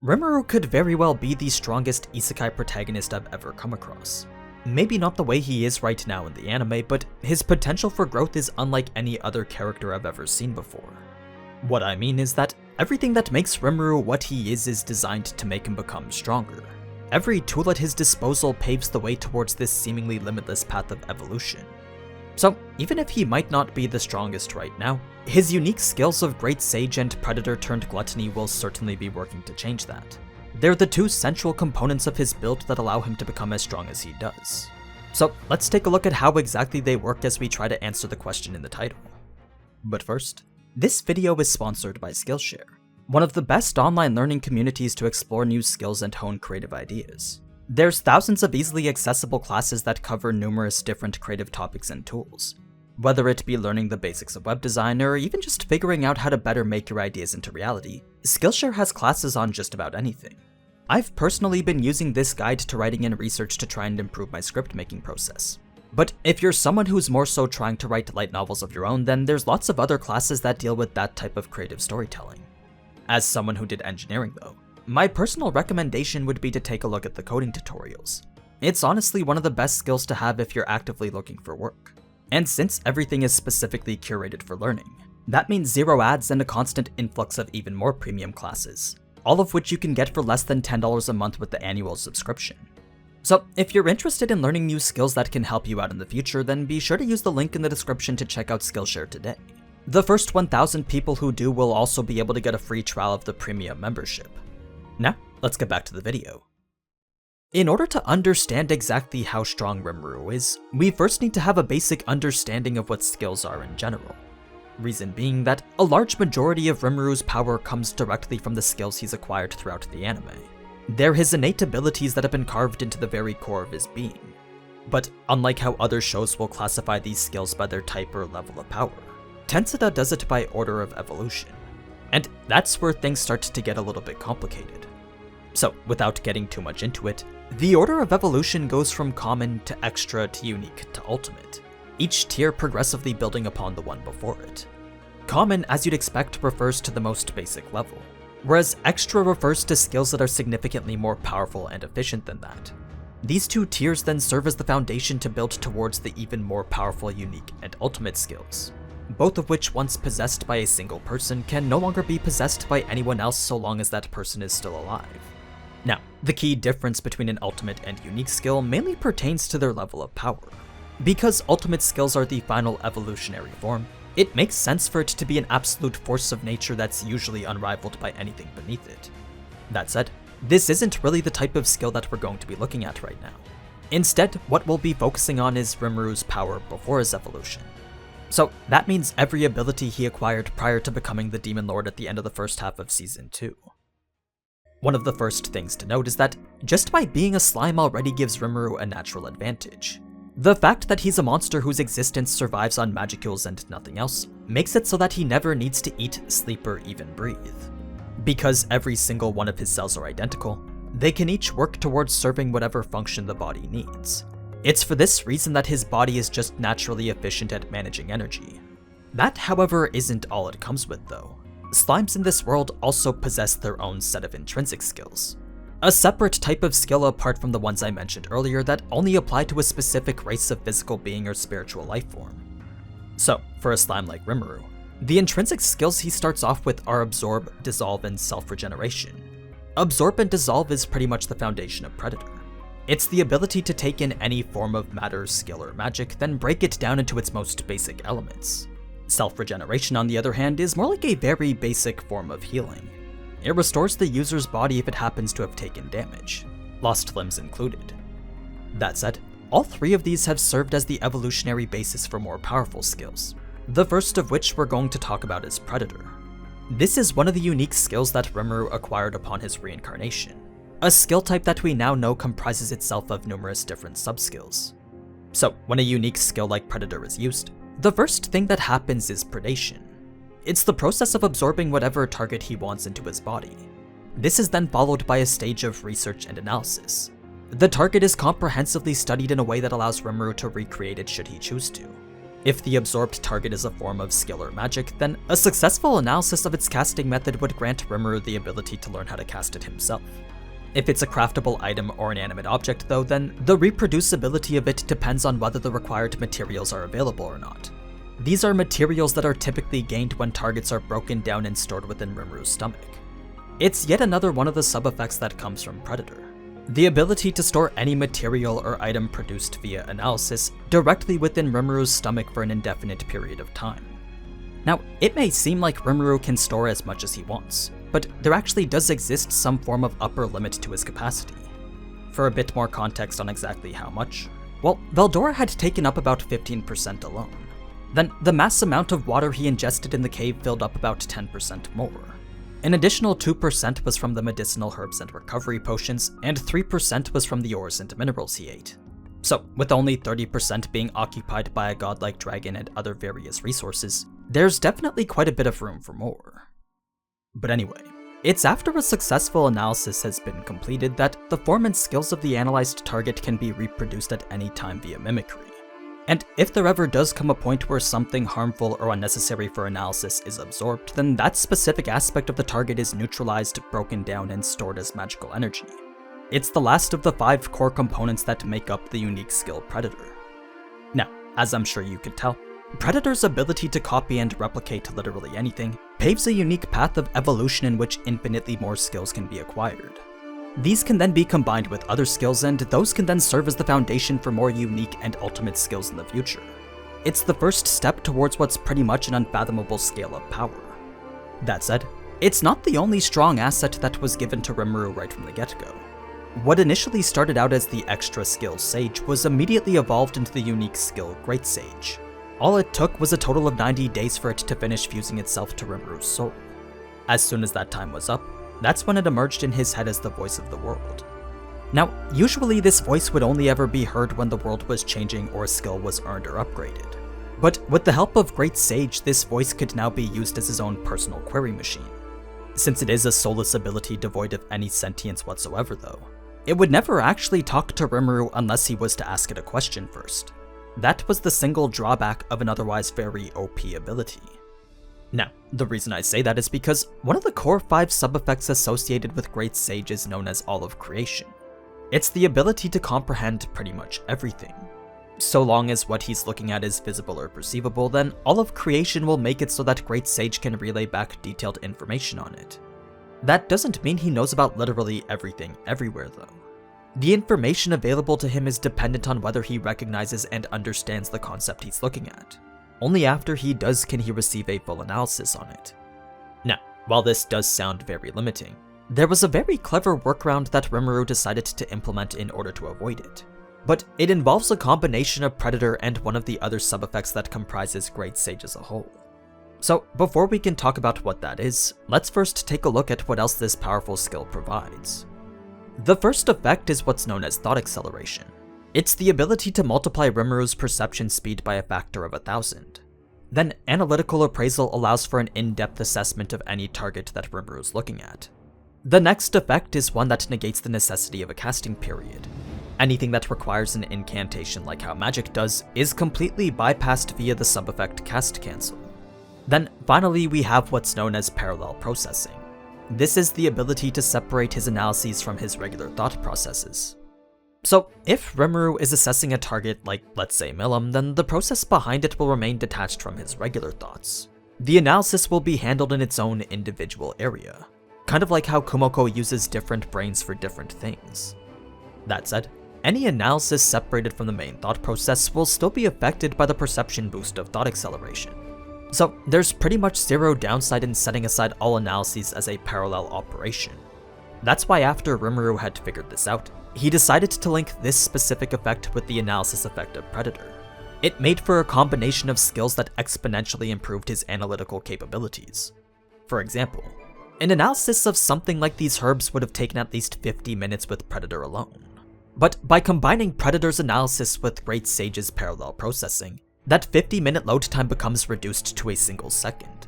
Rimuru could very well be the strongest isekai protagonist I've ever come across. Maybe not the way he is right now in the anime, but his potential for growth is unlike any other character I've ever seen before. What I mean is that everything that makes Rimuru what he is designed to make him become stronger. Every tool at his disposal paves the way towards this seemingly limitless path of evolution. So, even if he might not be the strongest right now, his unique skills of Great Sage and Predator turned Gluttony will certainly be working to change that. They're the two central components of his build that allow him to become as strong as he does. So, let's take a look at how exactly they work as we try to answer the question in the title. But first, this video is sponsored by Skillshare, one of the best online learning communities to explore new skills and hone creative ideas. There's thousands of easily accessible classes that cover numerous different creative topics and tools. Whether it be learning the basics of web design or even just figuring out how to better make your ideas into reality, Skillshare has classes on just about anything. I've personally been using this guide to writing and research to try and improve my script making process. But if you're someone who's more so trying to write light novels of your own, then there's lots of other classes that deal with that type of creative storytelling. As someone who did engineering though, my personal recommendation would be to take a look at the coding tutorials. It's honestly one of the best skills to have if you're actively looking for work. And since everything is specifically curated for learning, that means zero ads and a constant influx of even more premium classes, all of which you can get for less than $10 a month with the annual subscription. So if you're interested in learning new skills that can help you out in the future, then be sure to use the link in the description to check out Skillshare today. The first 1,000 people who do will also be able to get a free trial of the premium membership. Now, let's get back to the video. In order to understand exactly how strong Rimuru is, we first need to have a basic understanding of what skills are in general. Reason being that a large majority of Rimuru's power comes directly from the skills he's acquired throughout the anime. They're his innate abilities that have been carved into the very core of his being. But unlike how other shows will classify these skills by their type or level of power, TENSURA does it by order of evolution. And that's where things start to get a little bit complicated. So, without getting too much into it, the order of evolution goes from common to extra to unique to ultimate, each tier progressively building upon the one before it. Common, as you'd expect, refers to the most basic level, whereas extra refers to skills that are significantly more powerful and efficient than that. These two tiers then serve as the foundation to build towards the even more powerful, unique, and ultimate skills, both of which, once possessed by a single person, can no longer be possessed by anyone else so long as that person is still alive. Now, the key difference between an ultimate and unique skill mainly pertains to their level of power. Because ultimate skills are the final evolutionary form, it makes sense for it to be an absolute force of nature that's usually unrivaled by anything beneath it. That said, this isn't really the type of skill that we're going to be looking at right now. Instead, what we'll be focusing on is Rimuru's power before his evolution. So that means every ability he acquired prior to becoming the Demon Lord at the end of the first half of Season 2. One of the first things to note is that just by being a slime already gives Rimuru a natural advantage. The fact that he's a monster whose existence survives on magicules and nothing else makes it so that he never needs to eat, sleep, or even breathe. Because every single one of his cells are identical, they can each work towards serving whatever function the body needs. It's for this reason that his body is just naturally efficient at managing energy. That, however, isn't all it comes with though. Slimes in this world also possess their own set of intrinsic skills, a separate type of skill apart from the ones I mentioned earlier that only apply to a specific race of physical being or spiritual life form. So, for a slime like Rimuru, the intrinsic skills he starts off with are Absorb, Dissolve, and Self-Regeneration. Absorb and Dissolve is pretty much the foundation of Predator. It's the ability to take in any form of matter, skill, or magic, then break it down into its most basic elements. Self-regeneration, on the other hand, is more like a very basic form of healing. It restores the user's body if it happens to have taken damage, lost limbs included. That said, all three of these have served as the evolutionary basis for more powerful skills, the first of which we're going to talk about is Predator. This is one of the unique skills that Rimuru acquired upon his reincarnation, a skill type that we now know comprises itself of numerous different subskills. So, when a unique skill like Predator is used, the first thing that happens is predation. It's the process of absorbing whatever target he wants into his body. This is then followed by a stage of research and analysis. The target is comprehensively studied in a way that allows Rimuru to recreate it should he choose to. If the absorbed target is a form of skill or magic, then a successful analysis of its casting method would grant Rimuru the ability to learn how to cast it himself. If it's a craftable item or an animate object though, then the reproducibility of it depends on whether the required materials are available or not. These are materials that are typically gained when targets are broken down and stored within Rimuru's stomach. It's yet another one of the sub-effects that comes from Predator. The ability to store any material or item produced via analysis directly within Rimuru's stomach for an indefinite period of time. Now, it may seem like Rimuru can store as much as he wants, but there actually does exist some form of upper limit to his capacity. For a bit more context on exactly how much, well, Veldora had taken up about 15% alone. Then the mass amount of water he ingested in the cave filled up about 10% more. An additional 2% was from the medicinal herbs and recovery potions, and 3% was from the ores and minerals he ate. So, with only 30% being occupied by a godlike dragon and other various resources, there's definitely quite a bit of room for more. But anyway, it's after a successful analysis has been completed that the form and skills of the analyzed target can be reproduced at any time via mimicry. And if there ever does come a point where something harmful or unnecessary for analysis is absorbed, then that specific aspect of the target is neutralized, broken down, and stored as magical energy. It's the last of the 5 core components that make up the unique skill Predator. Now, as I'm sure you could tell, Predator's ability to copy and replicate literally anything paves a unique path of evolution in which infinitely more skills can be acquired. These can then be combined with other skills, and those can then serve as the foundation for more unique and ultimate skills in the future. It's the first step towards what's pretty much an unfathomable scale of power. That said, it's not the only strong asset that was given to Rimuru right from the get-go. What initially started out as the extra skill Sage was immediately evolved into the unique skill Great Sage. All it took was a total of 90 days for it to finish fusing itself to Rimuru's soul. As soon as that time was up, that's when it emerged in his head as the voice of the world. Now, usually this voice would only ever be heard when the world was changing or a skill was earned or upgraded. But with the help of Great Sage, this voice could now be used as his own personal query machine. Since it is a soulless ability devoid of any sentience whatsoever though, it would never actually talk to Rimuru unless he was to ask it a question first. That was the single drawback of an otherwise very OP ability. Now, the reason I say that is because one of the core 5 sub-effects associated with Great Sage is known as All of Creation. It's the ability to comprehend pretty much everything. So long as what he's looking at is visible or perceivable, then All of Creation will make it so that Great Sage can relay back detailed information on it. That doesn't mean he knows about literally everything everywhere though. The information available to him is dependent on whether he recognizes and understands the concept he's looking at. Only after he does can he receive a full analysis on it. Now, while this does sound very limiting, there was a very clever workaround that Rimuru decided to implement in order to avoid it. But it involves a combination of Predator and one of the other sub-effects that comprises Great Sage as a whole. So before we can talk about what that is, let's first take a look at what else this powerful skill provides. The first effect is what's known as Thought Acceleration. It's the ability to multiply Rimuru's perception speed by a factor of 1,000. Then Analytical Appraisal allows for an in-depth assessment of any target that Rimuru's looking at. The next effect is one that negates the necessity of a casting period. Anything that requires an incantation like how magic does is completely bypassed via the sub-effect Cast Cancel. Then finally we have what's known as Parallel Processing. This is the ability to separate his analyses from his regular thought processes. So if Rimuru is assessing a target like, let's say, Milim, then the process behind it will remain detached from his regular thoughts. The analysis will be handled in its own individual area, kind of like how Kumoko uses different brains for different things. That said, any analysis separated from the main thought process will still be affected by the perception boost of Thought Acceleration. So there's pretty much zero downside in setting aside all analyses as a parallel operation. That's why after Rimuru had figured this out, he decided to link this specific effect with the analysis effect of Predator. It made for a combination of skills that exponentially improved his analytical capabilities. For example, an analysis of something like these herbs would have taken at least 50 minutes with Predator alone. But by combining Predator's analysis with Great Sage's parallel processing, that 50-minute load time becomes reduced to a single second.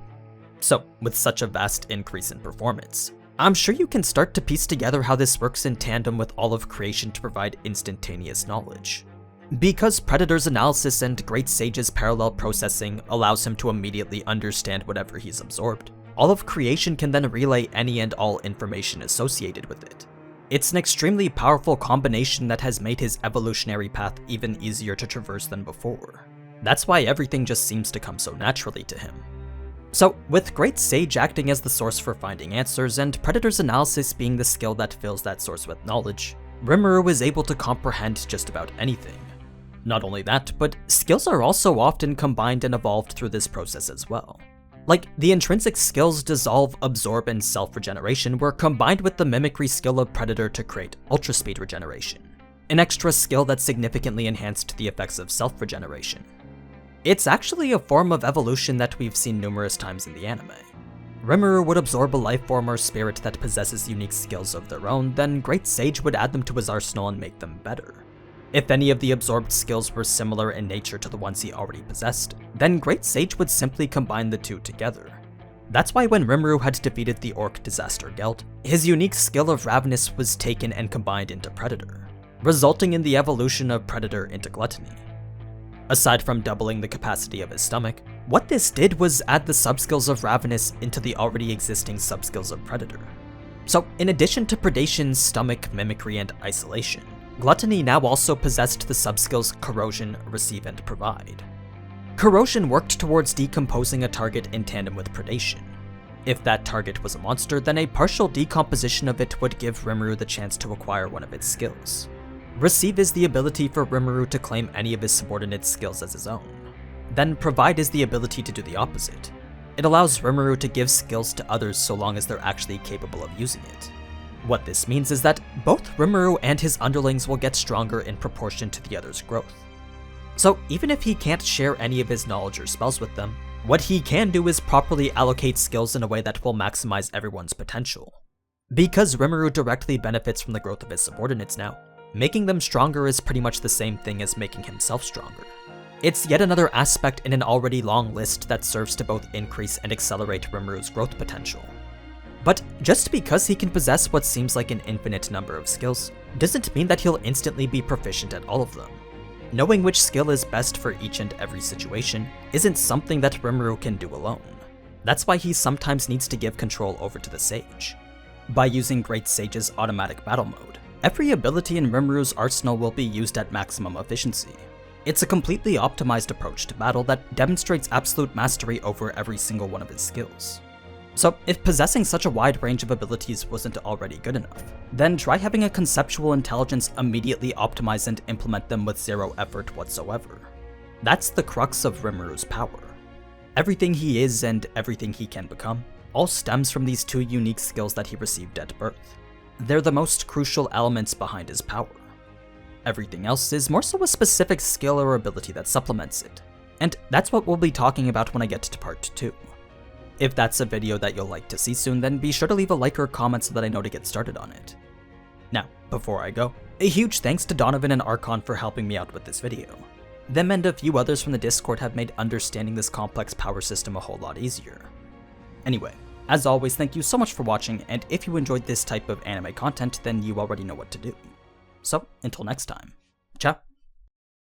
So, with such a vast increase in performance, I'm sure you can start to piece together how this works in tandem with All of Creation to provide instantaneous knowledge. Because Predator's analysis and Great Sage's parallel processing allows him to immediately understand whatever he's absorbed, all of creation can then relay any and all information associated with it. It's an extremely powerful combination that has made his evolutionary path even easier to traverse than before. That's why everything just seems to come so naturally to him. So, with Great Sage acting as the source for finding answers, and Predator's analysis being the skill that fills that source with knowledge, Rimuru is able to comprehend just about anything. Not only that, but skills are also often combined and evolved through this process as well. Like, the intrinsic skills Dissolve, Absorb, and Self-Regeneration were combined with the mimicry skill of Predator to create Ultra Speed Regeneration, an extra skill that significantly enhanced the effects of self-regeneration. It's actually a form of evolution that we've seen numerous times in the anime. Rimuru would absorb a life form or spirit that possesses unique skills of their own, then Great Sage would add them to his arsenal and make them better. If any of the absorbed skills were similar in nature to the ones he already possessed, then Great Sage would simply combine the two together. That's why when Rimuru had defeated the orc disaster Gelt, his unique skill of Ravenous was taken and combined into Predator, resulting in the evolution of Predator into Gluttony. Aside from doubling the capacity of his stomach, what this did was add the subskills of Ravenous into the already existing subskills of Predator. So, in addition to Predation, Stomach, Mimicry, and Isolation, Gluttony now also possessed the subskills Corrosion, Receive, and Provide. Corrosion worked towards decomposing a target in tandem with Predation. If that target was a monster, then a partial decomposition of it would give Rimuru the chance to acquire one of its skills. Receive is the ability for Rimuru to claim any of his subordinate skills as his own. Then Provide is the ability to do the opposite. It allows Rimuru to give skills to others so long as they're actually capable of using it. What this means is that both Rimuru and his underlings will get stronger in proportion to the other's growth. So even if he can't share any of his knowledge or spells with them, what he can do is properly allocate skills in a way that will maximize everyone's potential. Because Rimuru directly benefits from the growth of his subordinates now, making them stronger is pretty much the same thing as making himself stronger. It's yet another aspect in an already long list that serves to both increase and accelerate Rimuru's growth potential. But just because he can possess what seems like an infinite number of skills, doesn't mean that he'll instantly be proficient at all of them. Knowing which skill is best for each and every situation isn't something that Rimuru can do alone. That's why he sometimes needs to give control over to the Sage. By using Great Sage's automatic battle mode, every ability in Rimuru's arsenal will be used at maximum efficiency. It's a completely optimized approach to battle that demonstrates absolute mastery over every single one of his skills. So if possessing such a wide range of abilities wasn't already good enough, then try having a conceptual intelligence immediately optimize and implement them with zero effort whatsoever. That's the crux of Rimuru's power. Everything he is and everything he can become all stems from these two unique skills that he received at birth. They're the most crucial elements behind his power. Everything else is more so a specific skill or ability that supplements it, and that's what we'll be talking about when I get to part 2. If that's a video that you'll like to see soon, then be sure to leave a like or comment so that I know to get started on it. Now, before I go, a huge thanks to Donovan and Archon for helping me out with this video. Them and a few others from the Discord have made understanding this complex power system a whole lot easier. Anyway, as always, thank you so much for watching, and if you enjoyed this type of anime content, then you already know what to do. So, until next time, ciao!